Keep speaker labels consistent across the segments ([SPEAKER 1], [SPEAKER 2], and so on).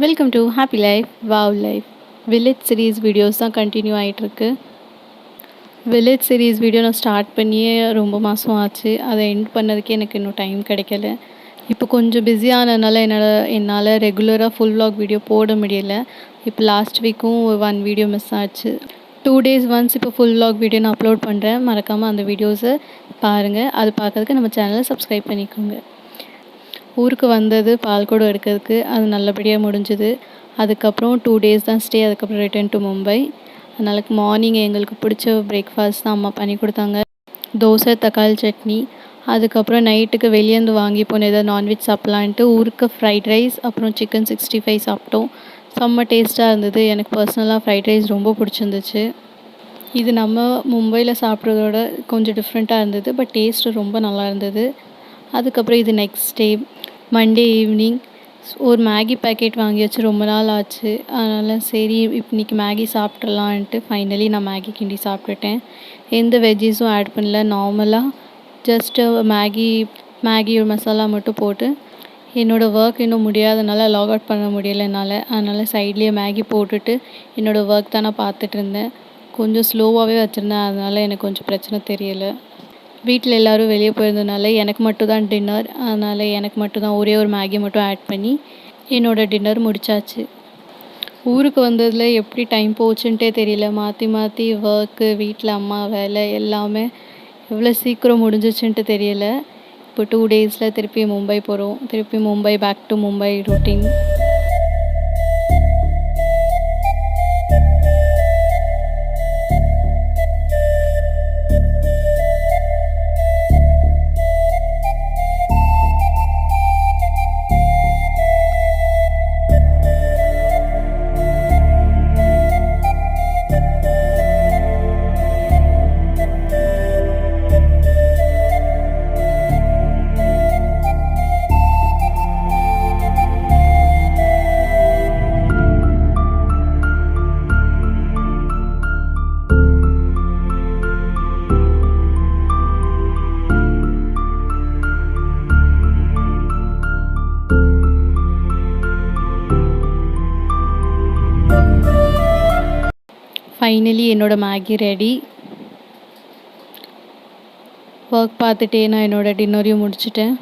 [SPEAKER 1] Welcome to happy life wow life. Village series videos தான் continue ஆகிட்டுருக்கு. Village series video நான் start பண்ணியே ரொம்ப மாதம் ஆச்சு. அதை எண்ட் பண்ணதுக்கே எனக்கு இன்னும் டைம் கிடைக்கல. இப்போ கொஞ்சம் பிஸியானதுனால என்னால் ரெகுலராக ஃபுல் vlog வீடியோ போட முடியல. இப்போ லாஸ்ட் வீக்கும் 1 வீடியோ மிஸ் ஆச்சு. 2 days ஒன்ஸ் இப்போ ஃபுல் vlog வீடியோ நான் அப்லோட் பண்ணுறேன். மறக்காமல் அந்த வீடியோஸை பாருங்கள். அது பார்க்கறதுக்கு நம்ம சேனலை சப்ஸ்கிரைப் பண்ணிக்கோங்க. ஊருக்கு வந்தது பால்குடம் எடுக்கிறதுக்கு, அது நல்லபடியாக முடிஞ்சுது. அதுக்கப்புறம் 2 days தான் ஸ்டே. அதுக்கப்புறம் ரிட்டர்ன் டு மும்பை. அதனால் மார்னிங் எங்களுக்கு பிடிச்ச பிரேக்ஃபாஸ்ட் தான் அம்மா பண்ணி கொடுத்தாங்க. தோசை, தக்காளி சட்னி. அதுக்கப்புறம் நைட்டுக்கு வெளியேருந்து வாங்கி போன ஏதாவது நான்வெஜ் சாப்பிட்லான்ட்டு ஊருக்கு ஃப்ரைட் ரைஸ் அப்புறம் சிக்கன் 65 சாப்பிட்டோம். செம்ம டேஸ்ட்டாக இருந்தது. எனக்கு பர்சனலாக ஃப்ரைட் ரைஸ் ரொம்ப பிடிச்சிருந்துச்சு. இது நம்ம மும்பையில் சாப்பிட்றதோட கொஞ்சம் டிஃப்ரெண்ட்டாக இருந்தது. பட் டேஸ்ட்டு ரொம்ப நல்லா இருந்தது. அதுக்கப்புறம் இது நெக்ஸ்ட் டே மண்டே ஈவினிங் ஒரு மேகி பேக்கெட் வாங்கி வச்சு ரொம்ப நாள் ஆச்சு. அதனால் சரி இன்றைக்கி மேகி சாப்பிட்றலான்ட்டு ஃபைனலி நான் மேகி கிண்டி சாப்பிட்டுட்டேன். எந்த வெஜ்ஜீஸும் ஆட் பண்ணல. நார்மலாக ஜஸ்ட்டு மேகி ஒரு மசாலா மட்டும் போட்டு என்னோடய ஒர்க் இன்னும் முடியாதனால லாக் அவுட் பண்ண முடியல என்னால். அதனால் சைட்லேயே மேகி போட்டுட்டு என்னோடய ஒர்க் தான் நான் பார்த்துட்டு இருந்தேன். கொஞ்சம் ஸ்லோவாகவே வச்சுருந்தேன். அதனால் எனக்கு கொஞ்சம் பிரச்சனை தெரியலை. வீட்டில் எல்லோரும் வெளியே போயிருந்ததுனால எனக்கு மட்டும் தான் டின்னர். அதனால் எனக்கு மட்டும் தான் ஒரே ஒரு மேகி மட்டும் ஆட் பண்ணி என்னோடய டின்னர் முடித்தாச்சு. ஊருக்கு வந்ததில் எப்படி டைம் போச்சுன்ட்டே தெரியல. மாற்றி மாற்றி ஒர்க்கு, வீட்டில் அம்மா வேலை எல்லாமே எவ்வளோ சீக்கிரம் முடிஞ்சிச்சுன்ட்டு தெரியல. இப்போ 2 daysல திருப்பி மும்பை போகிறோம். திருப்பி Mumbai, back to Mumbai routine. Finally என்னோடய மேகி ரெடி. ஒர்க் பார்த்துட்டே நான் என்னோடய டின்னரையும் முடிச்சிட்டேன்.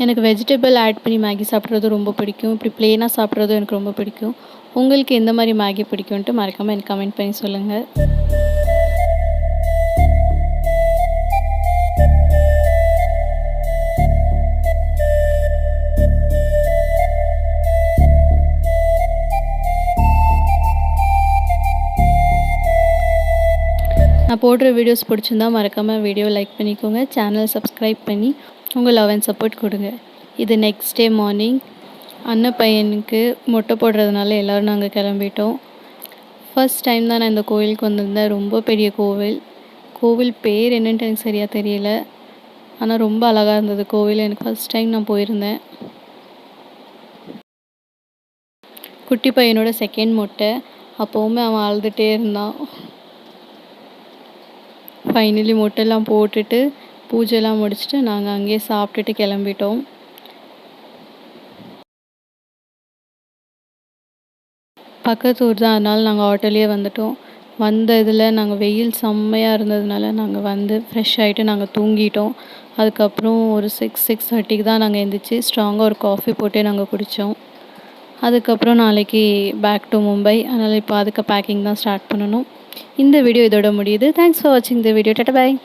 [SPEAKER 1] எனக்கு வெஜிடபிள் ஆட் பண்ணி மேகி சாப்பிட்றது ரொம்ப பிடிக்கும். இப்படி ப்ளெயினாக சாப்பிட்றதும் எனக்கு ரொம்ப பிடிக்கும். உங்களுக்கு எந்த மாதிரி மேகி பிடிக்கும்ன்ட்டு மறக்காமல் எனக்கு கமெண்ட் பண்ணி சொல்லுங்கள். நான் போடுற வீடியோஸ் பிடிச்சிருந்தா மறக்காமல் வீடியோ லைக் பண்ணிக்கோங்க. சேனல் சப்ஸ்கிரைப் பண்ணி உங்கள் லவ் அண்ட் சப்போர்ட் கொடுங்க. இது நெக்ஸ்ட் டே மார்னிங். அண்ணன் பையனுக்கு மொட்டை போடுறதுனால எல்லோரும் நாங்கள் கிளம்பிட்டோம். ஃபர்ஸ்ட் டைம் தான் நான் இந்த கோவிலுக்கு வந்திருந்தேன். ரொம்ப பெரிய கோவில் பேர் என்னன்ட்டு எனக்கு சரியாக தெரியல. ஆனால் ரொம்ப அழகாக இருந்தது கோவில். எனக்கு ஃபர்ஸ்ட் டைம் நான் போயிருந்தேன். குட்டி பையனோட செகண்ட் மொட்டை. அப்போவுமே அவன் அழுதுகிட்டே இருந்தான். ஃபைனலி மொட்டைலாம் போட்டுட்டு பூஜைலாம் முடிச்சுட்டு நாங்கள் அங்கேயே சாப்பிட்டுட்டு கிளம்பிட்டோம். பக்கத்து ஊர் தான். அதனால் நாங்கள் ஆட்டோலேயே வந்துட்டோம். வந்த இதில் நாங்கள் வெயில் செம்மையாக இருந்ததுனால நாங்கள் வந்து ஃப்ரெஷ் ஆகிட்டு நாங்கள் தூங்கிட்டோம். அதுக்கப்புறம் ஒரு 6:30க்கு தான் நாங்கள் எழுந்திரிச்சு ஸ்ட்ராங்காக ஒரு காஃபி போட்டே நாங்கள் குடித்தோம். அதுக்கப்புறம் நாளைக்கு பேக் டு மும்பை. அதனால் இப்போ அதுக்கு பேக்கிங் தான் ஸ்டார்ட் பண்ணணும். இந்த வீடியோ இதோட முடியுது. தேங்க்ஸ் ஃபார் வாட்சிங் த வீடியோ. டாடா பாய்.